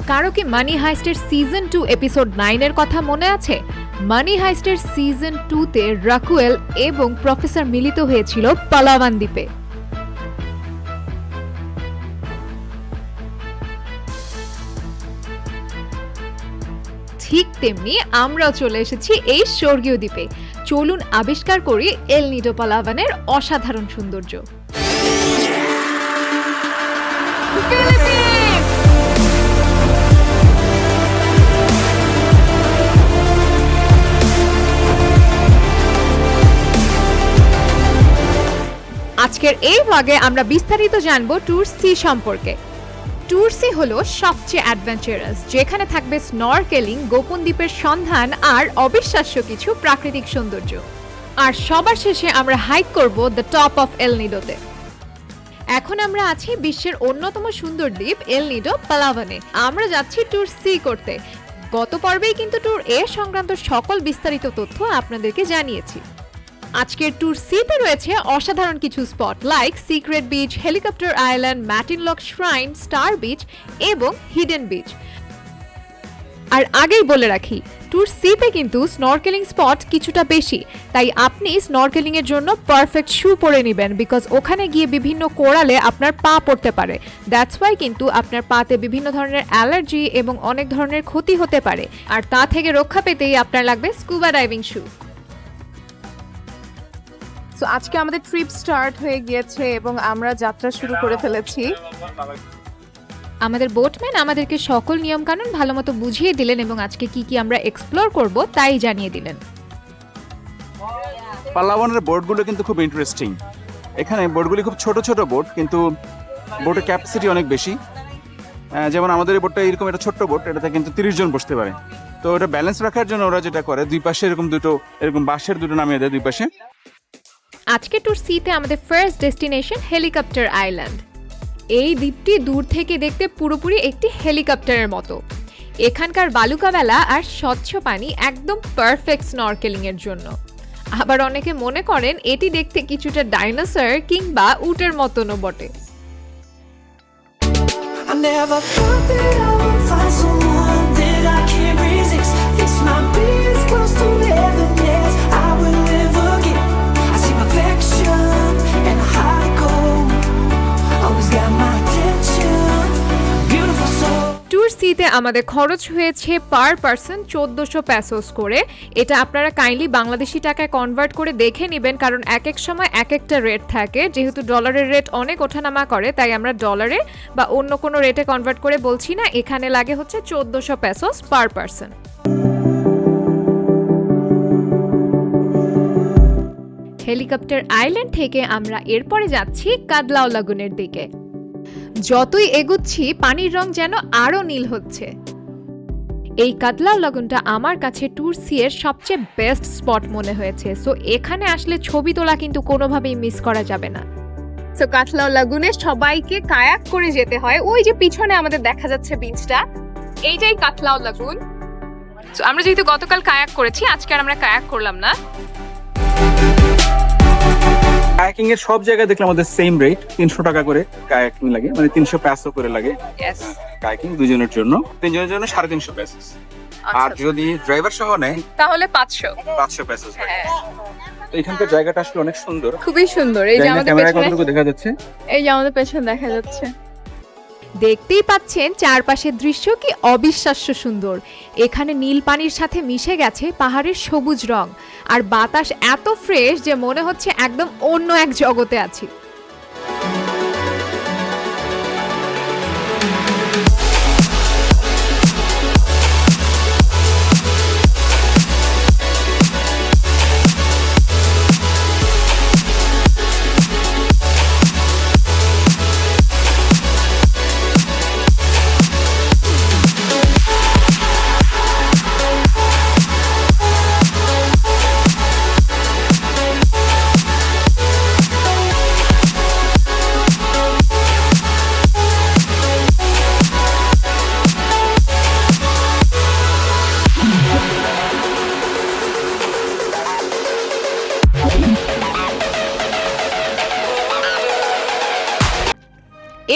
কারো কি মানি হাইস্টের season 2 episode 9 এর কথা মনে আছে? মানি হাইস্টের সিজন 2 তে রাকুয়েল এবং প্রফেসর মিলিত হয়েছিল পালাওয়ান দ্বীপে। ঠিক তেমনি আমরাও চলে এসেছি এই স্বর্গীয় দ্বীপে। চলুন আবিষ্কার করি এল নিডো পালাওয়ানের অসাধারণ সৌন্দর্য। আজকের এই ভাগে আমরা বিস্তারিত জানবো ট্যুর সি সম্পর্কে। ট্যুর সি হলো সবচেয়ে অ্যাডভেঞ্চারাস, যেখানে থাকবে স্নরকেলিং, গোপন দ্বীপের সন্ধান আর অবিশ্বাস্য কিছু প্রাকৃতিক সৌন্দর্য। আর সবার শেষে আমরা হাইক করব দ্য টপ অফ এল নিডোতে। এখন আমরা আছি বিশ্বের অন্যতম সুন্দর দ্বীপ এল নিডো পালাওয়ানে। আমরা যাচ্ছি ট্যুর সি করতে। গত পর্বেই কিন্তু ট্যুর এ সংক্রান্ত সকল বিস্তারিত তথ্য আপনাদেরকে জানিয়েছি। আজকের ট্যুর সিতে রয়েছে অসাধারণ কিছু spot like secret beach, helicopter island, Matinloc shrine, star beach এবং হিডেন বিচ। আর আগেই বলে রাখি, ট্যুর সিতে কিন্তু স্নরকেলিং স্পট কিছুটা বেশি, তাই আপনি স্নরকেলিং এর জন্য পারফেক্ট শু পরে নেবেন, বিকজ ওখানে গিয়ে বিভিন্ন কোরালে আপনার পা পড়তে পারে। দ্যাটস ওয়াই কিন্তু আপনার পাতে বিভিন্ন ধরনের অ্যালার্জি এবং অনেক ধরনের ক্ষতি হতে পারে, আর তা থেকে রক্ষা পেতেই আপনার লাগবে স্কুবা ডাইভিং শু। তো আজকে আমাদের ট্রিপ স্টার্ট হয়ে গিয়েছে এবং আমরা যাত্রা শুরু করে ফেলেছি। আমাদের বোটম্যান আমাদেরকে সকল নিয়মকানুন ভালোমতো বুঝিয়ে দিলেন এবং আজকে কি কি আমরা এক্সপ্লোর করব তাই জানিয়ে দিলেন। পালাওয়ানের বোটগুলো কিন্তু খুব ইন্টারেস্টিং। এখানে বোটগুলি খুব ছোট ছোট বোট, কিন্তু বোটের ক্যাপাসিটি অনেক বেশি। যেমন আমাদের এই বোটটা এরকম একটা ছোট্ট বোট, এটাতে কিন্তু 30 জন বসতে পারে। তো ওটা ব্যালেন্স রাখার জন্য ওরা যেটা করে, দুই পাশে এরকম বাঁশের দুটো নামিয়ে দেয় দুই পাশে। আজকে ট্যুর সিতে আমাদের ফার্স্ট ডেস্টিনেশন হেলিকপ্টার আইল্যান্ড। এই দ্বীপটি দূর থেকে দেখতে পুরোপুরি একটি হেলিকপ্টারের মতো। এখানকার বালুকাবেলা আর স্বচ্ছ পানি একদম পারফেক্ট স্নরকেলিং এর জন্য। আবার অনেকে মনে করেন এটি দেখতে কিছুটা ডাইনোসর কিংবা উটের মতনও বটে। ট্যুর সিতে আমাদের খরচ হয়েছে পার পারসন 1400 পেসোস করে। এটা আপনারা কাইন্ডলি বাংলাদেশি টাকায় কনভার্ট করে দেখে নেবেন, কারণ এক এক সময় এক একটা রেট থাকে। যেহেতু ডলারের রেট অনেক ওঠানামা করে, তাই আমরা ডলারে বা অন্য কোনো রেটে কনভার্ট করে বলছি না। এখানে লাগে হচ্ছে 1400 পেসোস পার পারসন। হেলিকপ্টার আইল্যান্ড থেকে আমরা এরপরে যাচ্ছি কাদলাও লাগুনের দিকে। যতই এগুচ্ছি পানির রং যেন আরো নীল হচ্ছে। এই কাদলাও লাগুনটা আমার কাছে ট্যুর সি এর সবচেয়ে বেস্ট স্পট মনে হয়েছে। সো এখানে আসলে ছবি তোলা কিন্তু কোনোভাবেই মিস করা যাবে না। তো কাদলাও লাগুনে সবাইকে কায়াক করে যেতে হয়। ওই যে পিছনে আমাদের দেখা যাচ্ছে বিচটা, এইটাই কাদলাও লাগুন। তো আমরা যেহেতু গতকাল কায়াক করেছি, আজকে আর আমরা কায়াক করলাম না। কায়াকিং এর সব জায়গায় দেখলাম আমাদের সেম রেট, 300 টাকা করে কায়াকিং লাগে, মানে 300 পেসো করে লাগে কায়াকিং দুজনের জন্য। তিনজনের জন্য 350 পেসোস। আর যদি ড্রাইভার সহ নেয় তাহলে 500 পেসোস। তো এখানকার জায়গাটা আসলে অনেক সুন্দর, খুবই সুন্দর। এই যে আমাদের পেছনে দেখা যাচ্ছে, এই যে আমাদের পেছনে দেখা যাচ্ছে। দেখতেই পাচ্ছেন চারপাশের দৃশ্য কি অবিশ্বাস্য সুন্দর। এখানে নীল পানির সাথে মিশে গেছে পাহাড়ের সবুজ রং, আর বাতাস এত ফ্রেশ যে মনে হচ্ছে একদম অন্য এক জগতে আছি।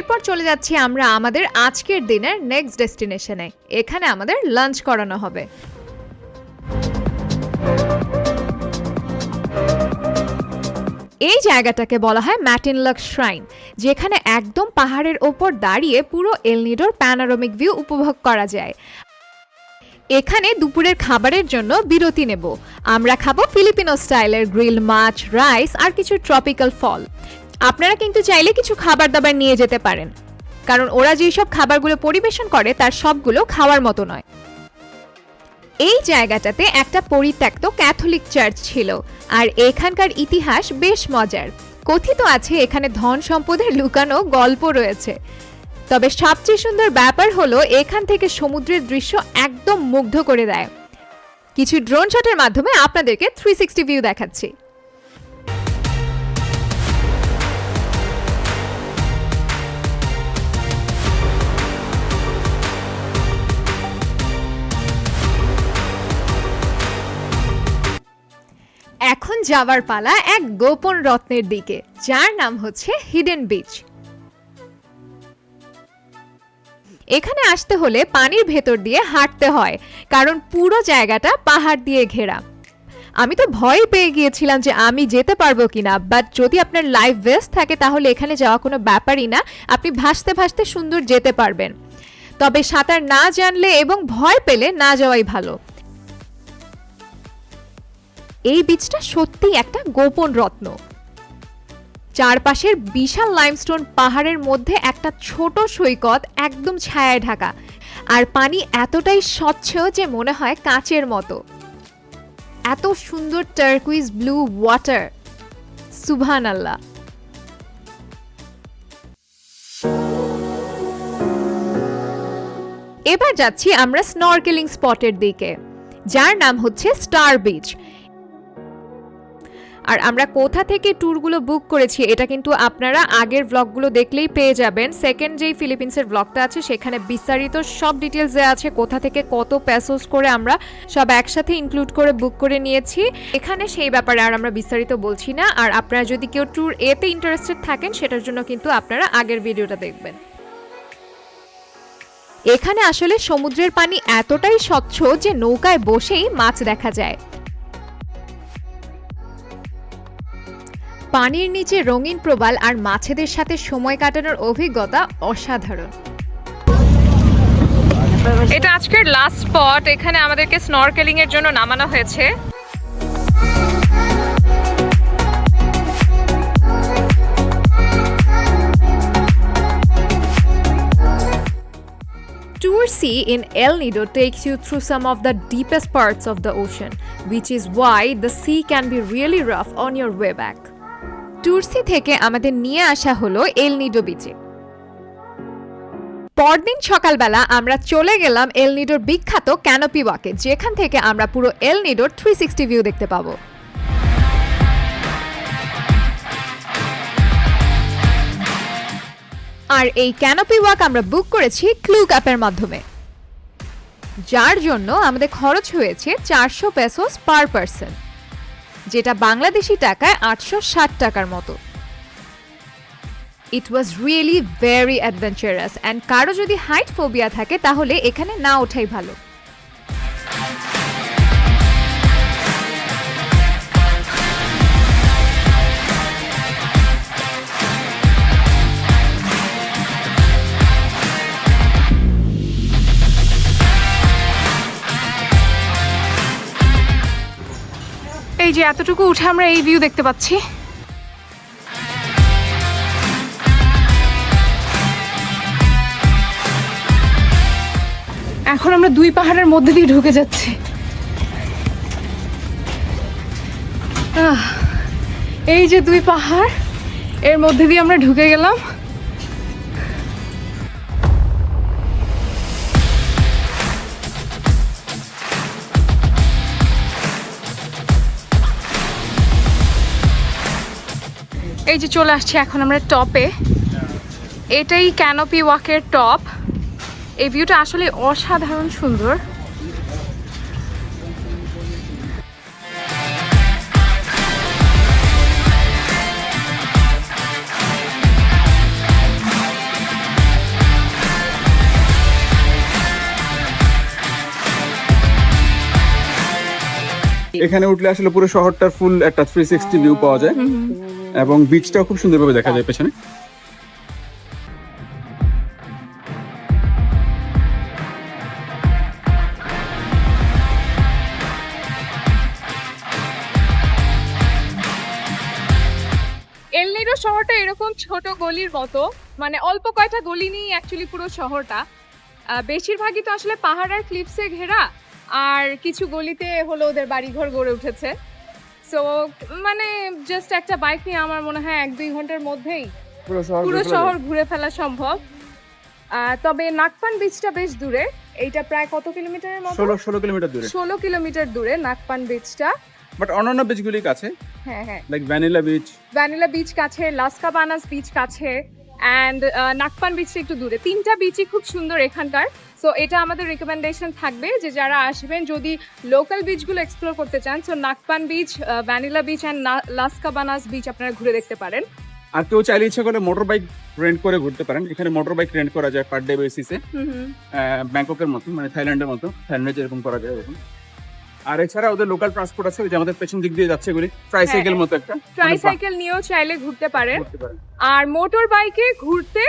এরপর চলে যাচ্ছি আমরা আমাদের আজকের দিনের নেক্সট ডেস্টিনেশনে। এখানে আমাদের লাঞ্চ করানো হবে। এই জায়গাটাকে বলা হয় ম্যাটিনলক শ্রাইন, যেখানে একদম পাহাড়ের ওপর দাঁড়িয়ে পুরো এল নিডোর প্যানোরামিক ভিউ উপভোগ করা যায়। এখানে দুপুরের খাবারের জন্য বিরতি নেব। আমরা খাবো ফিলিপিনো স্টাইলের গ্রিল মাছ, রাইস আর কিছু ট্রপিক্যাল ফল। আপনারা কিন্তু চাইলে কিছু খাবার দাবার নিয়ে যেতে পারেন, কারণ ওরা যেসব খাবারগুলো পরিবেশন করে তার সবগুলো খাওয়ার মতো নয়। এই জায়গাটাতে একটা পরিত্যক্ত ক্যাথলিক চার্চ ছিল, আর এখানকার ইতিহাস বেশ মজার। কথিত আছে এখানে ধন সম্পদের লুকানো গল্প রয়েছে। তবে সবচেয়ে সুন্দর ব্যাপার হলো এখান থেকে সমুদ্রের দৃশ্য একদম মুগ্ধ করে দেয়। কিছু ড্রোন শটের মাধ্যমে আপনাদেরকে 360 ভিউ দেখাচ্ছি। এখন যাবার পালা এক গোপন রত্নের দিকে, যার নাম হচ্ছে হিডেন বিচ। এখানে আসতে হলে পানির ভেতর দিয়ে হাঁটতে হয়, কারণ পুরো জায়গাটা পাহাড় দিয়ে ঘেরা। আমি তো ভয় পেয়ে গিয়েছিলাম যে আমি যেতে পারবো কিনা, বাট যদি আপনার লাইফ ভেস্ট থাকে তাহলে এখানে যাওয়া কোনো ব্যাপারই না, আপনি ভাসতে ভাসতে সুন্দর যেতে পারবেন। তবে সাঁতার না জানলে এবং ভয় পেলে না যাওয়াই ভালো। এই বিচটা সত্যিই একটা গোপন রত্ন। চারপাশের বিশাল লাইমস্টোন পাহাড়ের মধ্যে একটা ছোট সৈকত একদম ছায়ায় ঢাকা, আর পানি এতটাই স্বচ্ছ যে মনে হয় কাঁচের মতো। এত সুন্দর টার্কুইজ ব্লু ওয়াটার, সুবহানাল্লাহ। এবার যাচ্ছি আমরা স্নরকেলিং স্পটের দিকে, যার নাম হচ্ছে স্টার বিচ। আর আমরা কোথা থেকে ট্যুরগুলো বুক করেছি এটা কিন্তু আপনারা আগের ব্লগগুলো দেখলেই পেয়ে যাবেন। সেকেন্ড যেই ফিলিপিন্সের ব্লগটা আছে সেখানে বিস্তারিত সব ডিটেলস দেওয়া আছে, কোথা থেকে কত পেসোস করে আমরা সব একসাথে ইনক্লুড করে বুক করে নিয়েছি। এখানে সেই ব্যাপারে আর আমরা বিস্তারিত বলছি না। আর আপনারা যদি কেউ ট্যুর এতে ইন্টারেস্টেড থাকেন সেটার জন্য কিন্তু আপনারা আগের ভিডিওটা দেখবেন। এখানে আসলে সমুদ্রের পানি এতটাই স্বচ্ছ যে নৌকায় বসেই মাছ দেখা যায়। পানির নিচে রঙিন প্রবাল আর মাছেদের সাথে সময় কাটানোর অভিজ্ঞতা অসাধারণ। এটা আজকের লাস্ট স্পট। এখানে আমাদেরকে স্নরকেলিং এর জন্য নামানো হয়েছে। Tour C in El Nido takes you through some of the deepest parts of the ocean, which is why the sea can be really rough on your way back. Tour C থেকে আমাদের নিয়ে আসা হলো এল Nido বিচে। পরদিন সকালবেলা আমরা চলে গেলাম এল নিডোর বিখ্যাত ক্যানোপি ওয়াকে, যেখান থেকে আমরা পুরো এল নিডোর 360 ভিউ দেখতে পাবো। আর এই ক্যানোপি ওয়াক আমরা বুক করেছি ক্লুক অ্যাপের মাধ্যমে, যার জন্য আমাদের খরচ হয়েছে 400 পেসোস পার পারসন, যেটা বাংলাদেশি টাকায় 860 টাকার মতো। It was really very adventurous, and কারো যদি হাইট ফোবিয়া থাকে তাহলে এখানে না ওঠাই ভালো। এই যে এতটুকু উঠে আমরা এই ভিউ দেখতে পাচ্ছি। এখন আমরা দুই পাহাড়ের মধ্যে দিয়ে ঢুকে যাচ্ছি। এই যে দুই পাহাড়, এর মধ্যে দিয়ে আমরা ঢুকে গেলাম। এই যে চলে আসছি এখন আমরা টপে। এটাই ক্যানোপি ওয়াকের টপ। এই ভিউটা আসলে অসাধারণ সুন্দর। এখানে উঠলে আসলে পুরো শহরটার ফুল একটা 360 ভিউ পাওয়া যায় এবং বিচটাও খুব সুন্দরভাবে দেখা যায় পেছনে। এল নিডো শহরটা এরকম ছোট গলির মতো, মানে অল্প কয়টা গলি নিয়ে অ্যাকচুয়ালি পুরো শহরটা। বেশিরভাগই তো আসলে পাহাড় আর ক্লিপসে ঘেরা, আর কিছু গলিতে হলো ওদের বাড়িঘর গড়ে উঠেছে। সো মানে জাস্ট একটা বাইক নিয়ে আমার মনে হয় 1-2 ঘন্টার মধ্যেই পুরো শহর ঘুরে ফেলা সম্ভব। তবে নাকপান বিচটা বেশ দূরে, এইটা প্রায় কত কিলোমিটারের মতো? 16 কিলোমিটার দূরে। 16 কিলোমিটার দূরে নাকপান বিচটা। বাট অন্যান্য বিচগুলি কাছে, হ্যাঁ হ্যাঁ, like vanilla beach. Vanilla beach কাছে, লাস কাবানাস বিচ কাছে, অ্যান্ড নাকপান বিচটা একটু দূরে। 3টা বিচই খুব সুন্দর এখানকার। সো এটা আমাদের রিকমেন্ডেশন থাকবে যে যারা আসবেন যদি লোকাল বিচগুলো এক্সপ্লোর করতে চান, so Nacpan beach, Vanilla beach and Las Cabanas beach আপনারা ঘুরে দেখতে পারেন। আর কেউ চাইলে ইচ্ছা করলে মোটর বাইক রেন্ট করে ঘুরতে পারেন। এখানে মোটর বাইক রেন্ট করা যায় পার ডে বেসিসে, ব্যাংককের মতো, মানে থাইল্যান্ডের মতো। থাইল্যান্ডে যেরকম করা যায় এরকম। আর এছাড়া ওদের লোকাল ট্রান্সপোর্ট আছে, যে আমাদের পেছন দিক দিয়ে যাচ্ছে এগুলি, ট্রাইসাইকেল মতো একটা, ট্রাইসাইকেল নিয়েও চাইলে ঘুরতে পারেন। ঘুরতে পারেন। আর মোটর বাইকে ঘুরতে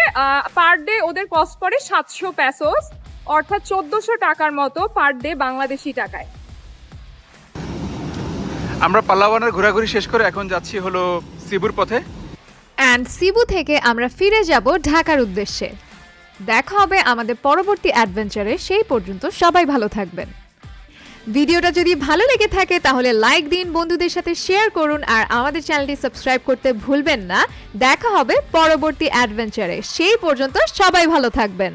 পার ডে ওদের কস্ট পড়ে 700 পেসোস, অর্থাৎ 1400 টাকার মতো পার ডে বাংলাদেশি টাকায়। আমরা পালাওয়ানের ঘোরাঘুরি শেষ করে এখন যাচ্ছি হলো সিবুর পথে। অ্যান্ড সিবু থেকে আমরা ফিরে যাব ঢাকার উদ্দেশ্যে। দেখা হবে আমাদের পরবর্তী অ্যাডভেঞ্চারে। সেই পর্যন্ত সবাই ভালো থাকবেন। ভিডিওটা যদি ভালো লেগে থাকে তাহলে লাইক দিন, বন্ধুদের সাথে শেয়ার করুন, আর আমাদের চ্যানেলটি সাবস্ক্রাইব করতে ভুলবেন না। দেখা হবে পরবর্তী অ্যাডভেঞ্চারে। সেই পর্যন্ত সবাই ভালো থাকবেন।